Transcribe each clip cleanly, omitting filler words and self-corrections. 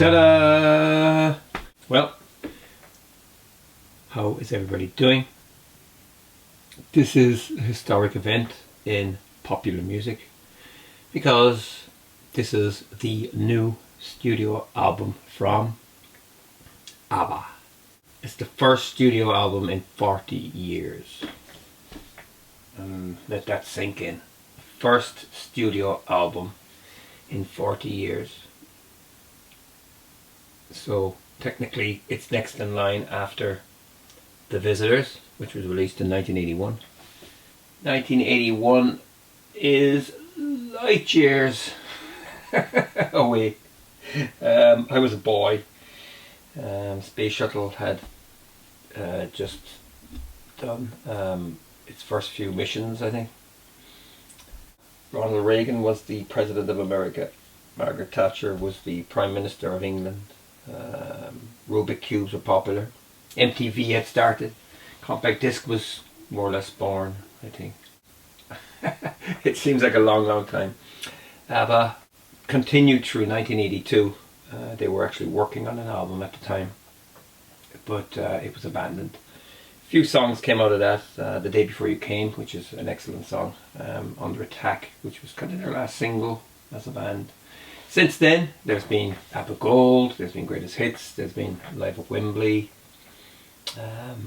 Ta-da! Well, how is everybody doing? This is a historic event in popular music because this is the new studio album from ABBA. It's the first studio album in 40 years. Let that sink in. First studio album in 40 years. So technically it's next in line after The Visitors, which was released in 1981. 1981 is light years away. I was a boy. Space Shuttle had just done its first few missions, I think. Ronald Reagan was the President of America. Margaret Thatcher was the Prime Minister of England. Rubik cubes were popular. MTV had started. Compact disc was more or less born, I think. It seems like a long time. ABBA continued through 1982. They were actually working on an album at the time, but it was abandoned. A few songs came out of that. The Day Before You Came, which is an excellent song. Under Attack, which was kind of their last single as a band. Since then, there's been ABBA Gold, there's been Greatest Hits, there's been Live at Wembley,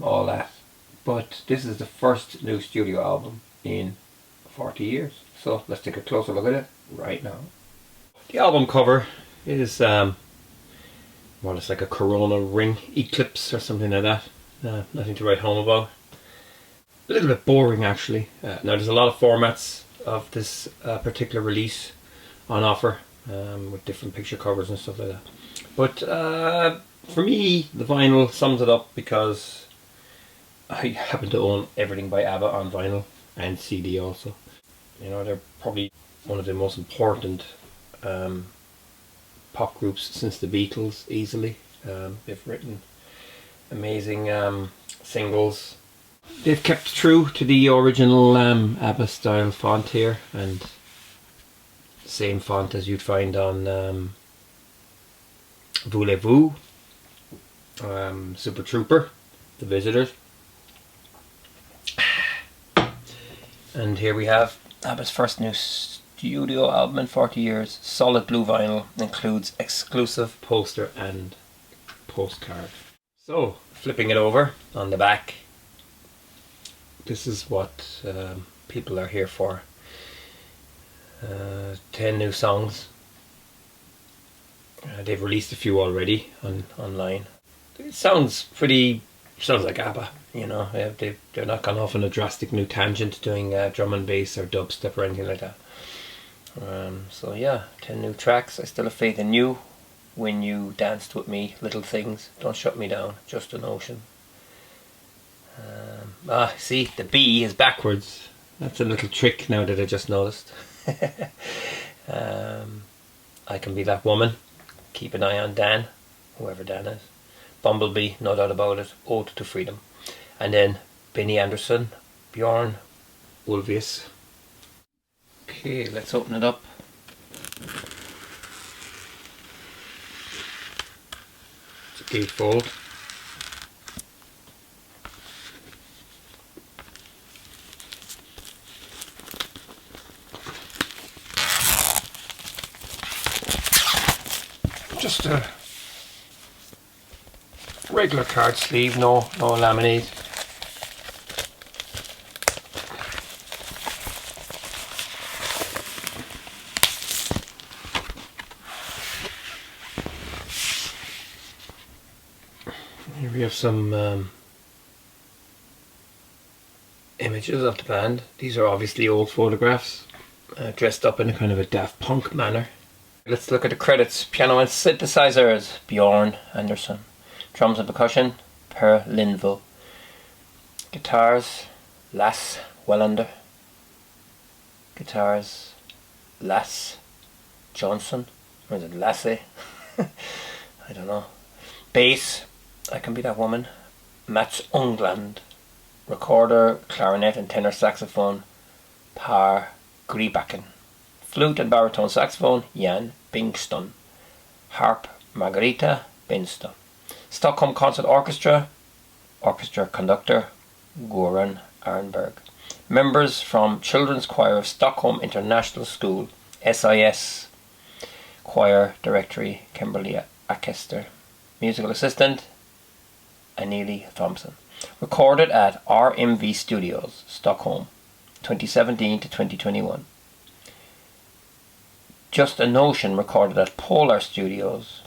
all that. But this is the first new studio album in 40 years. So let's take a closer look at it right now. The album cover is more or less like a corona ring eclipse or something like that. Nothing to write home about. A little bit boring actually. Now there's a lot of formats of this particular release on offer. With different picture covers and stuff like that. But for me, the vinyl sums it up because I happen to own everything by ABBA on vinyl and CD also. You know, they're probably one of the most important pop groups since the Beatles, easily. They've written amazing singles. They've kept true to the original ABBA style font here, and same font as you'd find on Voulez-Vous, Super Trooper, The Visitors. And here we have ABBA's first new studio album in 40 years. Solid blue vinyl, includes exclusive poster and postcard. So, flipping it over on the back, this is what people are here for. 10 new songs. They've released a few already online. It sounds like ABBA, you know. They're not gone off on a drastic new tangent doing drum and bass or dubstep or anything like that. So yeah, 10 new tracks. I still have faith in you. When you danced with me, little things. Don't shut me down, just an ocean. See, the B is backwards. That's a little trick now that I just noticed. I Can Be That Woman, Keep an Eye on Dan, whoever Dan is. Bumblebee, no doubt about it, Ode to Freedom. And then Benny Andersson, Bjorn Ulvaeus. Okay, let's open it up. It's a gatefold. Just a regular card sleeve, no laminate. Here we have some images of the band. These are obviously old photographs, dressed up in a kind of a Daft Punk manner. Let's look at the credits. Piano and synthesizers, Bjorn Andersson. Drums and percussion, Per Lindvall. Guitars, Lasse Wellander. Guitars, Lasse Johnson. Or is it Lasse? I don't know. Bass, I Can Be That Woman, Mats Ungland. Recorder, clarinet and tenor saxophone, Per Gribacken. Flute and baritone saxophone, Jan Bingston. Harp, Margarita Binstone. Stockholm Concert Orchestra, orchestra conductor Goran Arnberg. Members from Children's Choir of Stockholm International School, SIS. Choir Directory Kimberly Akester. Musical assistant Anneli Thompson. Recorded at RMV Studios, Stockholm, 2017 to 2021. Just a Notion recorded at Polar Studios,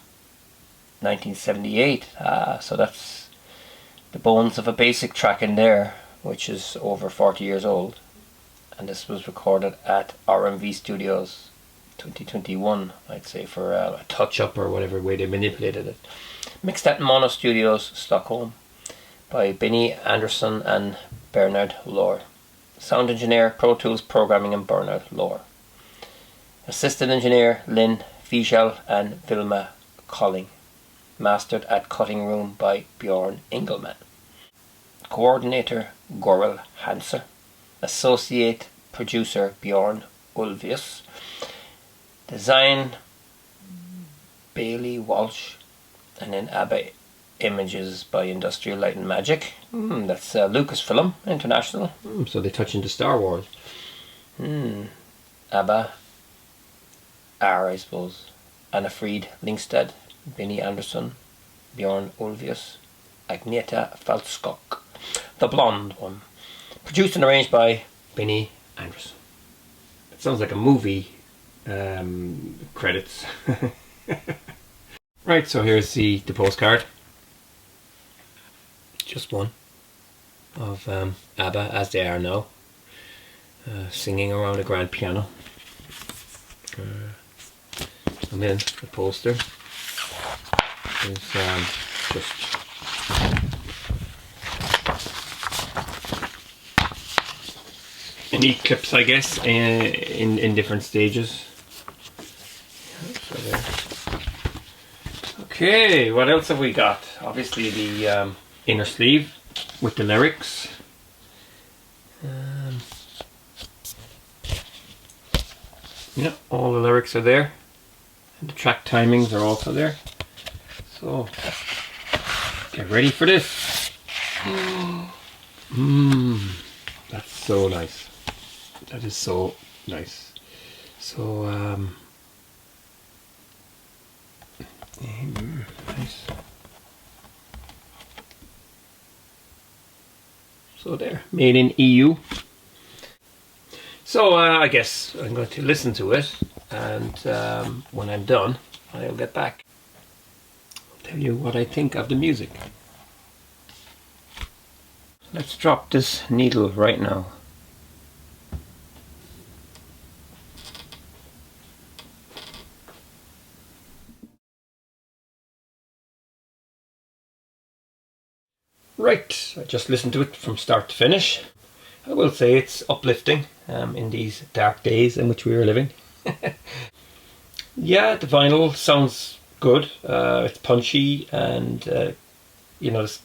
1978. So that's the bones of a basic track in there, which is over 40 years old. And this was recorded at RMV Studios, 2021, I'd say, for a touch-up or whatever way they manipulated it. Mixed at Mono Studios, Stockholm, by Benny Andersson and Bernard Lohr. Sound engineer, Pro Tools programming, and Bernard Lohr. Assistant engineer, Lynn Fischel and Vilma Colling. Mastered at Cutting Room by Bjorn Engelman. Coordinator, Gorel Hanser. Associate producer, Bjorn Ulvius. Design, Bailey Walsh. And then ABBA images by Industrial Light and Magic. That's Lucasfilm International. So they touch into Star Wars. ABBA, I suppose. Anna Fried Lingstad, Benny Andersson, Bjorn Ulvius, Agneta Falskog. The blonde one. Produced and arranged by Benny Andersson. It sounds like a movie credits. Right, so here's the postcard. Just one of ABBA as they are now, singing around a grand piano. And then the poster is just neat clips, I guess, in different stages. So there. Okay, what else have we got? Obviously the inner sleeve with the lyrics. Yeah, all the lyrics are there. And the track timings are also there. So, get ready for this. That's so nice. That is so nice. So, nice. So there, made in EU. So I guess I'm going to listen to it, and when I'm done, I'll get back. I'll tell you what I think of the music. Let's drop this needle right now. Right, I just listened to it from start to finish. I will say it's uplifting in these dark days in which we are living. Yeah, the vinyl sounds good. It's punchy and you know, it's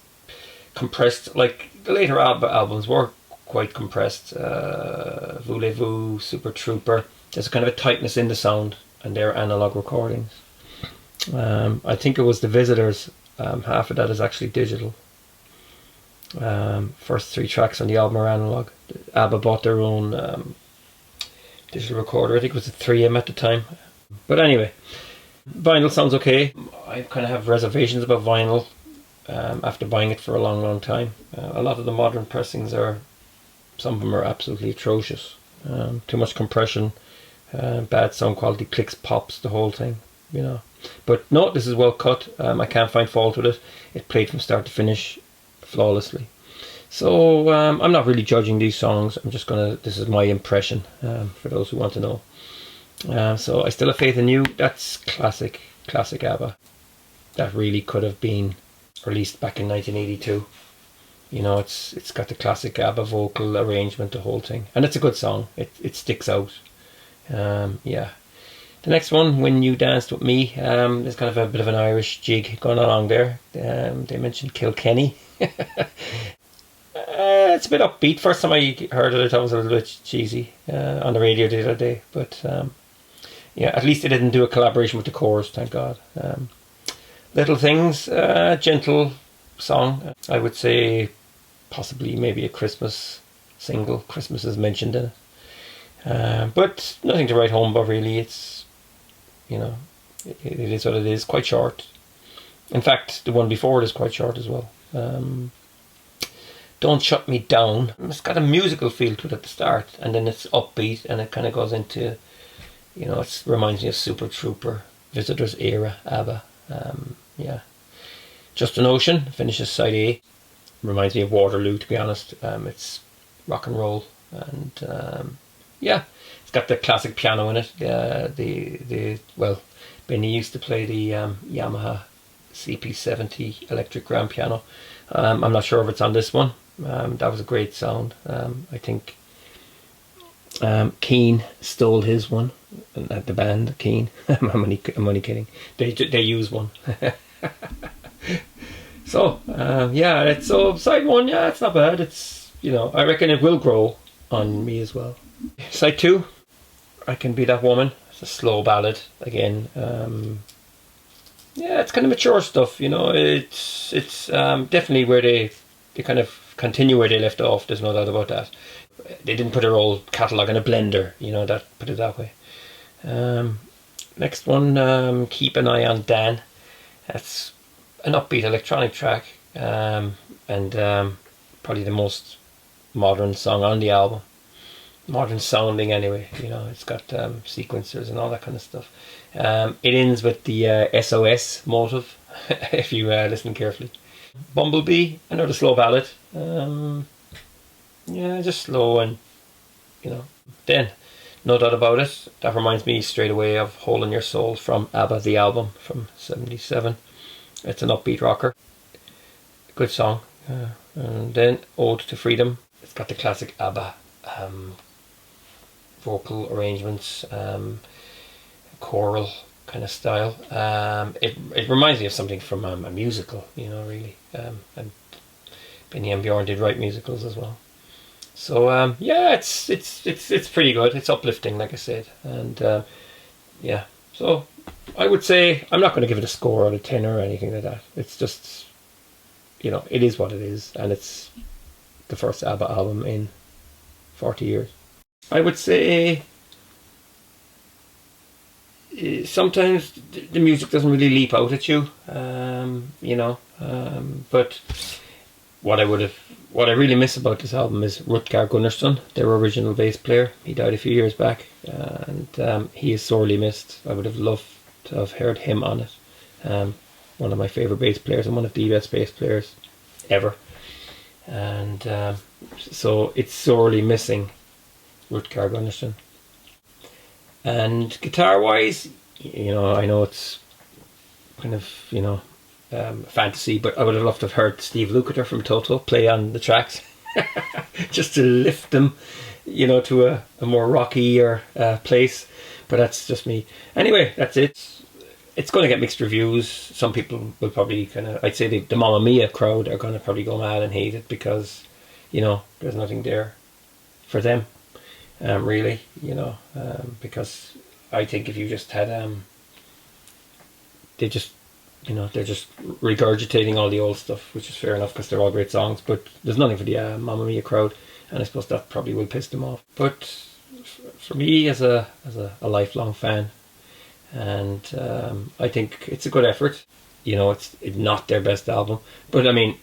compressed. Like the later ABBA albums were quite compressed. Voulez-Vous, Super Trooper. There's a kind of a tightness in the sound, and they're analog recordings. I think it was the Visitors. Half of that is actually digital. First 3 tracks on the album are analog. ABBA bought their own digital recorder. I think it was a 3M at the time. But anyway, vinyl sounds okay. I kind of have reservations about vinyl after buying it for a long time. A lot of the modern pressings some of them are absolutely atrocious. Too much compression, bad sound quality, clicks, pops, the whole thing, you know. But no, this is well cut. I can't find fault with it. It played from start to finish flawlessly. So I'm not really judging these songs. I'm just this is my impression for those who want to know. So I Still Have Faith in You, that's classic ABBA. That really could have been released back in 1982. You know, it's got the classic ABBA vocal arrangement, the whole thing, and it's a good song. It sticks out. Yeah. The next one, When You Danced With Me, there's kind of a bit of an Irish jig going along there. They mentioned Kilkenny. It's a bit upbeat. First time I heard it, I thought it was a little bit cheesy on the radio the other day. But yeah, at least they didn't do a collaboration with the Corrs, thank God. Little Things, gentle song. I would say possibly maybe a Christmas single. Christmas is mentioned in it. But nothing to write home about really. It's, you know, it is what it is. Quite short. In fact, the one before it is quite short as well. Don't Shut Me Down. It's got a musical feel to it at the start, and then it's upbeat, and it kind of goes into, you know, it reminds me of Super Trooper, Visitors era, ABBA. Yeah. Just an Ocean finishes side A. Reminds me of Waterloo, to be honest. It's rock and roll, and yeah, it's got the classic piano in it. Well, Benny used to play the Yamaha CP70 electric grand piano. I'm not sure if it's on this one. That was a great sound. I think Keane stole his one at the band. Keane. I'm only kidding. They use one. So yeah, it's so side one. Yeah, it's not bad. It's, you know, I reckon it will grow on me as well. Side two, I Can Be That Woman. It's a slow ballad again. Yeah, it's kind of mature stuff. You know, it's definitely where they kind of continue where they left off. There's no doubt about that. They didn't put their old catalogue in a blender. You know, put it that way. Next one, Keep an Eye on Dan. That's an upbeat electronic track, and probably the most modern song on the album. Modern sounding anyway, you know, it's got sequencers and all that kind of stuff. It ends with the SOS motive, if you listen carefully. Bumblebee, another slow ballad. Yeah, just slow, and, you know. Then, No Doubt About It, that reminds me straight away of Hole in Your Soul from ABBA, the album from '77. It's an upbeat rocker. Good song. And then Ode to Freedom. It's got the classic ABBA vocal arrangements, choral kind of style. It reminds me of something from a musical, you know, really. And Benny and Bjorn did write musicals as well. So yeah, it's pretty good. It's uplifting, like I said, and yeah. So I would say I'm not going to give it a score out of 10 or anything like that. It's just, you know, it is what it is, and it's the first ABBA album in 40 years. I would say sometimes the music doesn't really leap out at you, you know, but what I really miss about this album is Rutger Gunnarsson, their original bass player. He died a few years back, and he is sorely missed. I would have loved to have heard him on it. One of my favourite bass players and one of the best bass players ever. And so it's sorely missing Rutger Gunnarsson. And guitar wise, you know, I know it's kind of, you know, fantasy, but I would have loved to have heard Steve Lukather from Toto play on the tracks just to lift them, you know, to a more rockier place. But that's just me. Anyway, that's it. It's going to get mixed reviews. Some people will probably kind of, I'd say the Mamma Mia crowd are going to probably go mad and hate it because, you know, there's nothing there for them, really, you know, because I think if you just had, they just, you know, they're just regurgitating all the old stuff, which is fair enough because they're all great songs, but there's nothing for the Mamma Mia crowd, and I suppose that probably will piss them off. But for me, as a lifelong fan, and I think it's a good effort. You know, it's not their best album, but I mean,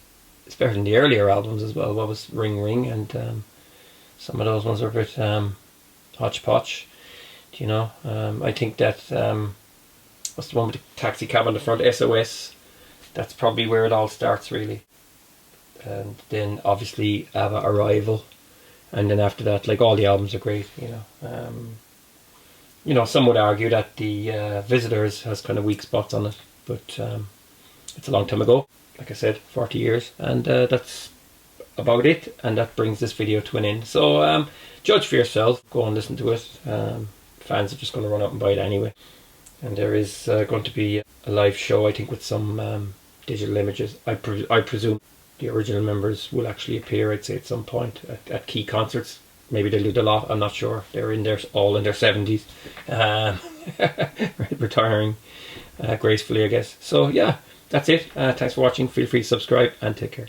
it's better than the earlier albums as well. What was Ring Ring, and some of those ones are a bit hodgepodge. You know, I think that what's the one with the taxi cab on the front, SOS, that's probably where it all starts really. And then obviously ABBA Arrival, and then after that, like, all the albums are great, you know. You know, some would argue that the Visitors has kind of weak spots on it, but it's a long time ago, like I said, 40 years, and that's about it, and that brings this video to an end. So judge for yourself, go and listen to it. Fans are just going to run out and buy it anyway. And there is going to be a live show, I think, with some digital images. I presume the original members will actually appear, I'd say, at some point at key concerts. Maybe they'll do the lot, I'm not sure. They're all in their 70s, retiring gracefully, I guess. So yeah, that's it. Thanks for watching. Feel free to subscribe and take care.